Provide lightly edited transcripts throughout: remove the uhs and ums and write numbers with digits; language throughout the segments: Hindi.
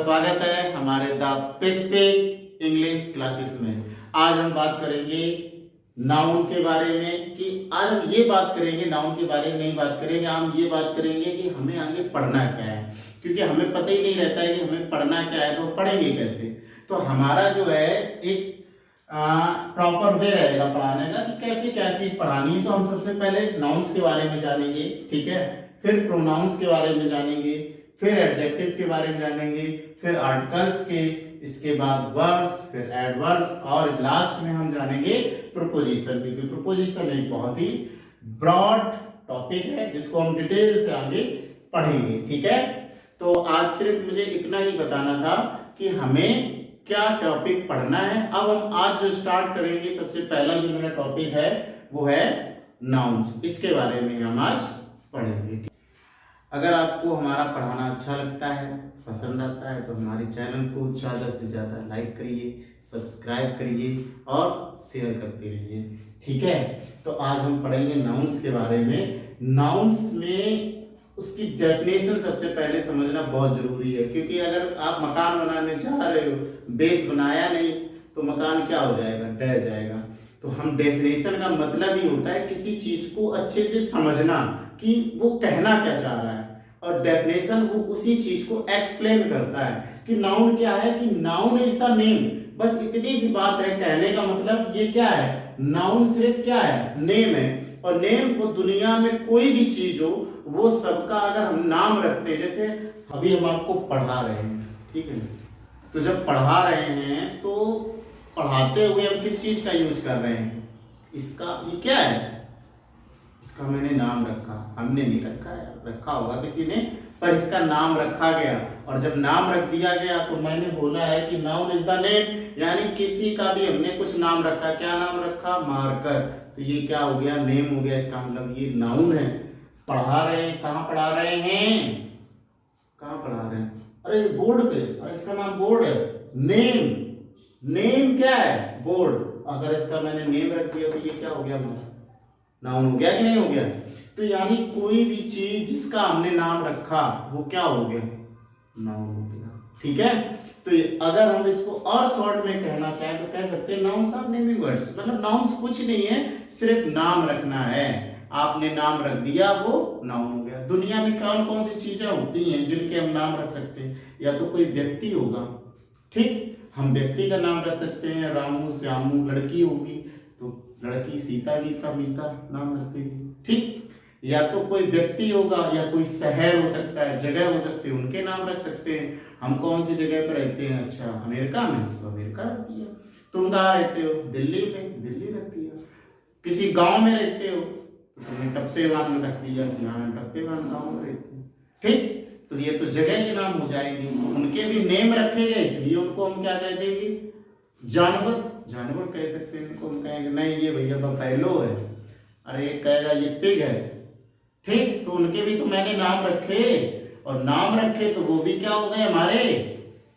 स्वागत है हमारे द पेसिफिक इंग्लिश क्लासेस में। आज हम बात करेंगे नाउन के बारे में कि आज हम ये बात करेंगे, नाउन के बारे में नहीं बात करेंगे, हम ये बात करेंगे कि हमें आगे पढ़ना क्या है, क्योंकि हमें पता ही नहीं रहता है कि हमें पढ़ना क्या है, तो पढ़ेंगे कैसे। तो हमारा जो है एक प्रॉपर वे रहेगा पढ़ाने का कि कैसे क्या चीज पढ़ानी है। तो हम सबसे पहले नाउन्स के बारे में जानेंगे, ठीक है, फिर प्रोनाउंस के बारे में जानेंगे, फिर एडजेक्टिव के बारे में जानेंगे, फिर आर्टिकल्स के, इसके बाद वर्ब्स, फिर एडवर्ब्स और लास्ट में हम जानेंगे प्रोपोजिशन, क्योंकि प्रोपोजिशन एक बहुत ही ब्रॉड टॉपिक है जिसको हम डिटेल से आगे पढ़ेंगे, ठीक है। तो आज सिर्फ मुझे इतना ही बताना था कि हमें क्या टॉपिक पढ़ना है। अब हम आज जो स्टार्ट करेंगे, सबसे पहला जो मेरा टॉपिक है वो है नाउन्स, इसके बारे में हम आज पढ़ेंगे। अगर आपको हमारा पढ़ाना अच्छा लगता है, पसंद आता है, तो हमारे चैनल को ज़्यादा से ज़्यादा लाइक करिए, सब्सक्राइब करिए और शेयर करते रहिए, ठीक है। तो आज हम पढ़ेंगे नाउन्स के बारे में। नाउन्स में उसकी डेफिनेशन सबसे पहले समझना बहुत जरूरी है, क्योंकि अगर आप मकान बनाने जा रहे हो, बेस बनाया नहीं, तो मकान क्या हो जाएगा, ढह जाएगा। तो हम डेफिनेशन का मतलब ही होता है किसी चीज को अच्छे से समझना कि वो कहना क्या चाह रहा है, और डेफिनेशन वो उसी चीज को एक्सप्लेन करता है कि नाउन क्या है, कि नाउन इज द नेम। बस इतनी सी बात है, कहने का मतलब ये क्या है, नाउन सिर्फ क्या है, नेम है। और नेम को दुनिया में कोई भी चीज हो, वो सबका अगर हम नाम रखते हैं, जैसे अभी हम आपको पढ़ा रहे हैं, ठीक है, तो जब पढ़ा रहे हैं तो पढ़ाते हुए हम किस चीज का यूज कर रहे हैं, इसका, ये क्या है, इसका मैंने नाम रखा, हमने नहीं रखा है, रखा होगा किसी ने, पर इसका नाम रखा गया। और जब नाम रख दिया गया तो मैंने बोला है कि नाउन इज द नेम, यानी किसी का भी हमने कुछ नाम रखा। क्या नाम रखा, मार्कर, तो ये क्या हो गया, नेम हो गया। इसका मतलब ये नाउन है। पढ़ा रहे हैं, कहाँ पढ़ा रहे हैं, कहाँ पढ़ा रहे हैं, अरे बोर्ड पे, अरे इसका नाम बोर्ड है, नेम। नेम क्या है, बोर्ड। अगर इसका मैंने नेम रख दिया तो ये क्या हो गया, नाउन हो गया कि नहीं हो गया। तो यानी कोई भी चीज जिसका हमने नाम रखा वो क्या हो गया, नाउन हो गया, ठीक है। तो अगर हम इसको और शॉर्ट में कहना चाहें तो कह सकते हैं नाउन्स आर नेमिंग वर्ड्स। मतलब नाउन्स कुछ नहीं है, सिर्फ नाम रखना है। आपने नाम रख दिया, वो नाउन हो गया। दुनिया में कौन कौन सी चीजें होती हैं जिनके हम नाम रख सकते हैं, या तो कोई व्यक्ति होगा, ठीक, हम व्यक्ति का नाम रख सकते हैं, रामू श्यामू। लड़की होगी तो लड़की सीता गीता मीता नाम रख देंगे, ठीक। या तो कोई व्यक्ति होगा, या कोई शहर हो सकता है, जगह हो सकती है, उनके नाम रख सकते हैं। हम कौन सी जगह पर रहते हैं, अच्छा अमेरिका में, तो अमेरिका रख दिया। तुम कहाँ रहते हो, दिल्ली में, दिल्ली रख दिया। किसी गांव में रहते हो तो तुमने टप्पेवान में रख दिया, यहाँ टप्पेवान गाँव में रहते हैं, ठीक। तो ये तो जगह के नाम हो जाएंगे। उनके भी नेम रखे गए, इसलिए उनको हम क्या कह देंगे, जानवर, जानवर कह सकते हैं उनको। हम कहेंगे नहीं ये भैया बफेलो है, अरे एक कहेगा ये पिग है, ठीक। तो उनके भी तो मैंने नाम रखे, और नाम रखे तो वो भी क्या हो गए हमारे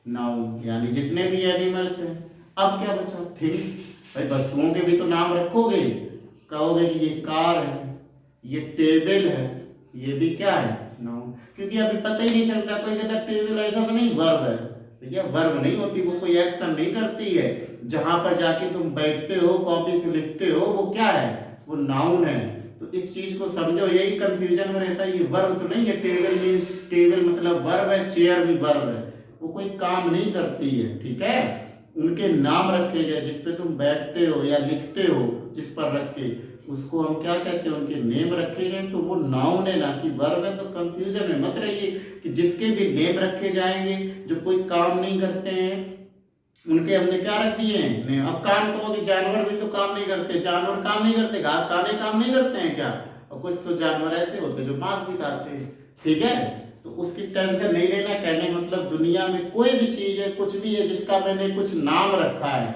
नाउन, यानी जितने भी एनिमल्स हैं। अब क्या बचा, थिंग्स। भाई वस्तुओं के भी तो नाम रखोगे, कहोगे कि ये कार है, ये टेबल है, ये भी क्या है, नाउन। क्योंकि अभी पता ही नहीं चलता, कोई कहता टेबल ऐसा तो नहीं, वर्ब है। भैया वर्ब नहीं होती, वो कोई एक्शन नहीं करती है। जहां पर जाके तुम बैठते हो, कॉपी से लिखते हो, वो क्या है, वो नाउन है। तो इस चीज को समझो, यही कंफ्यूजन में रहता है। ये वर्ब तो नहीं है, टेबल मींस, टेबल मतलब वर्ब है, चेयर भी वर्ब है, वो कोई काम नहीं करती है, ठीक है। उनके नाम रखे गए, जिसपे तुम बैठते हो या लिखते हो, जिस पर रख के, उसको हम क्या कहते हैं, उनके नेम रखे गए, तो वो नाउन है, ना कि वर्ब है। तो कंफ्यूजन में मत रहिए कि जिसके भी नेम रखे जाएंगे, जो कोई काम नहीं करते हैं, उनके हमने क्या रख दिए हैं। अब काम कहोगे, जानवर भी तो काम नहीं करते, जानवर काम नहीं करते, घास खाने काम नहीं करते हैं क्या, और कुछ तो जानवर ऐसे होते हैं जो मांस भी खाते हैं, ठीक है। तो उसकी टेंशन नहीं लेना। कहने मतलब दुनिया में कोई भी चीज है, कुछ भी है जिसका मैंने कुछ नाम रखा है,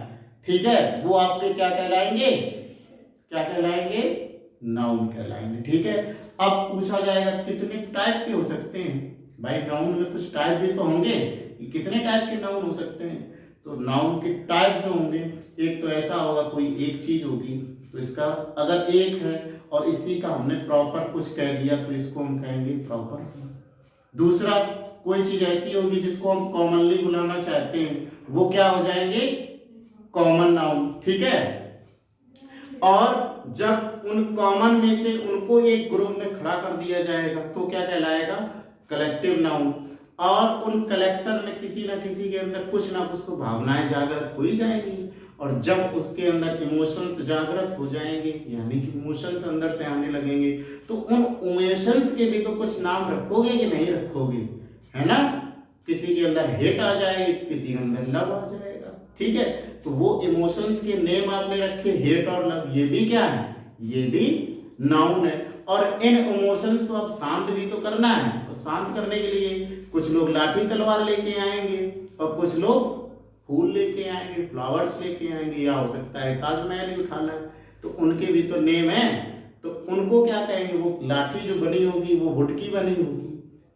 ठीक है, वो आपके क्या कहलाएंगे, क्या कहलाएंगे, नाउन कहलाएंगे, ठीक है। अब पूछा जाएगा कितने टाइप के हो सकते हैं। भाई नाउन में कुछ टाइप भी तो होंगे, कितने टाइप के नाउन हो सकते हैं। तो नाउन के टाइप जो होंगे, एक तो ऐसा होगा, कोई एक चीज होगी, तो इसका अगर एक है और इसी का हमने प्रॉपर कुछ कह दिया तो इसको हम कहेंगे प्रॉपर, दूसरा कोई चीज ऐसी होगी जिसको हम कॉमनली बुलाना चाहते हैं, वो क्या हो जाएंगे, कॉमन नाउन। ठीक है, और जब उन कॉमन में से उनको एक ग्रुप में खड़ा कर दिया जाएगा तो क्या कहलाएगा, कलेक्टिव नाउन। और उन कलेक्शन में किसी ना किसी के अंदर कुछ ना कुछ तो भावनाएं जागृत हो ही जाएंगी, और जब उसके अंदर इमोशंस जागृत हो जाएंगे, यानी कि इमोशंस अंदर से आने लगेंगे, तो उन इमोशंस के भी तो कुछ नाम रखोगे कि नहीं रखोगे, है ना। किसी के अंदर हेट आ जाएगी, किसी के अंदर लव आ जाएगा। ठीक है, तो वो इमोशंस के नेम आपने रखे, हेट और लव, ये भी क्या है, ये भी नाउन है। और इन इमोशंस को अब शांत भी तो करना है, और शांत करने के लिए कुछ लोग लाठी तलवार लेके आएंगे और कुछ लोग फूल लेके आएंगे, फ्लावर्स लेके आएंगे, या हो सकता है ताजमहल ही उठा लाए, तो उनके भी तो नेम है। तो उनको क्या कहेंगे, वो लाठी जो बनी होगी वो वुड की बनी होगी,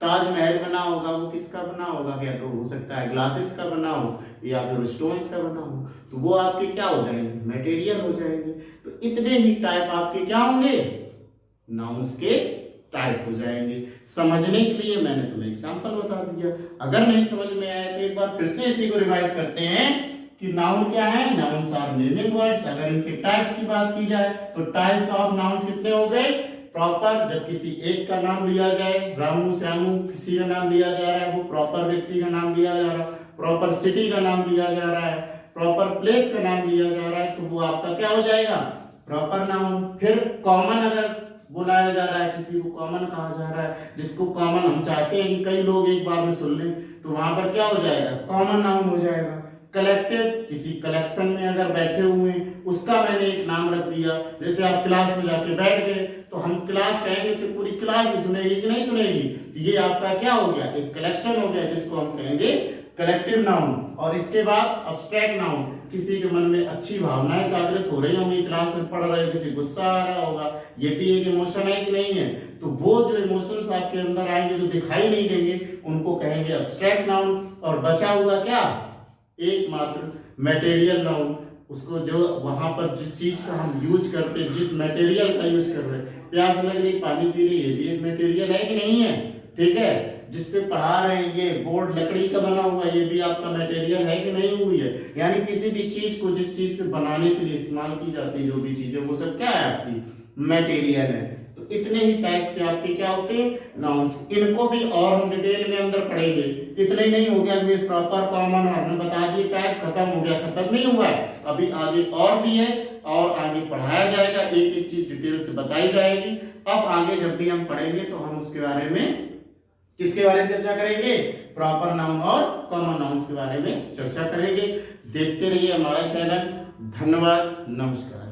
ताजमहल बना होगा वो किसका बना होगा, क्या तो हो सकता है ग्लासेस का बना हो या फिर स्टोन्स का बना हो, तो वो आपके क्या हो जाएंगे, मटेरियल हो जाएंगे। तो इतने ही टाइप आपके क्या होंगे, नाउन्स के टाइप हो जाएंगे। समझने के लिए मैंने तुम्हें एग्जांपल बता दिया, अगर नहीं समझ में आया तो एक बार फिर से इसी को रिवाइज करते हैं कि नाउन क्या है, नाउन्स आर नेमिंग वर्ड्स। अगर इनके टाइप्स की बात की जाए तो टाइप्स ऑफ नाउन्स कितने हो गए, प्रॉपर, जब किसी एक का नाम लिया जाए, रामू श्यामू किसी का नाम लिया जा रहा है, वो प्रॉपर व्यक्ति का नाम लिया जा रहा है, प्रॉपर सिटी का नाम लिया जा रहा है, प्रॉपर प्लेस का नाम लिया जा रहा है, तो वो आपका क्या हो जाएगा, प्रॉपर नाउन। फिर कॉमन अगर बुलाया जा रहा है, किसी को कॉमन कहा जा रहा है, जिसको कॉमन हम चाहते हैं कि कई लोग एक बार में सुन लें, तो वहां पर क्या हो जाएगा, कॉमन नाउन हो जाएगा। कलेक्टिव, किसी कलेक्शन में अगर बैठे हुए हैं, उसका मैंने एक नाम रख दिया, जैसे आप क्लास में जाके बैठ गए तो हम क्लास कहेंगे तो पूरी क्लास ही सुनेगी कि नहीं सुनेगी, ये आपका क्या हो गया, एक कलेक्शन हो गया, जिसको हम कहेंगे कलेक्टिव नाउन। और इसके बाद अब्स्ट्रैक्ट नाउन, किसी के मन में अच्छी भावनाएं जागृत हो रही होंगी, क्लास में पढ़ रहे हो, किसी गुस्सा आ रहा होगा, ये भी एक इमोशन है कि नहीं है, तो वो जो इमोशंस आपके अंदर आएंगे जो दिखाई नहीं देंगे, उनको कहेंगे अब्स्ट्रैक्ट नाउन। और बचा हुआ क्या, एकमात्र मटेरियल नाउन, उसको जो वहां पर जिस चीज का हम यूज करते हैं, जिस मटेरियल का यूज कर रहे हैं, प्यास लग रही पानी पी रही, ये भी एक मटेरियल है कि नहीं है। ठीक है, जिससे पढ़ा रहे हैं, ये बोर्ड लकड़ी का बना हुआ, ये भी आपका मटेरियल है कि नहीं हुई है। यानी किसी भी चीज को जिस चीज से बनाने के लिए इस्तेमाल की जाती है, जो भी चीजें, वो सब क्या है, आपकी मटेरियल है। तो इतने ही टाइप्स के आपके क्या होते हैं, नाउन्स। इनको भी और हम डिटेल में अंदर पढ़ेंगे, इतना ही नहीं हो गया कि प्रॉपर कॉमन और हमने बता दिए टाइप, खत्म हो गया, खत्म नहीं हुआ है, अभी आगे और भी है, और आगे पढ़ाया जाएगा, एक एक चीज डिटेल से बताई जाएगी। अब आगे जब भी हम पढ़ेंगे तो हम उसके बारे में, किसके बारे में चर्चा करेंगे, प्रॉपर नाउन और कॉमन नाउन्स के बारे में चर्चा करेंगे। देखते रहिए हमारा चैनल। धन्यवाद, नमस्कार।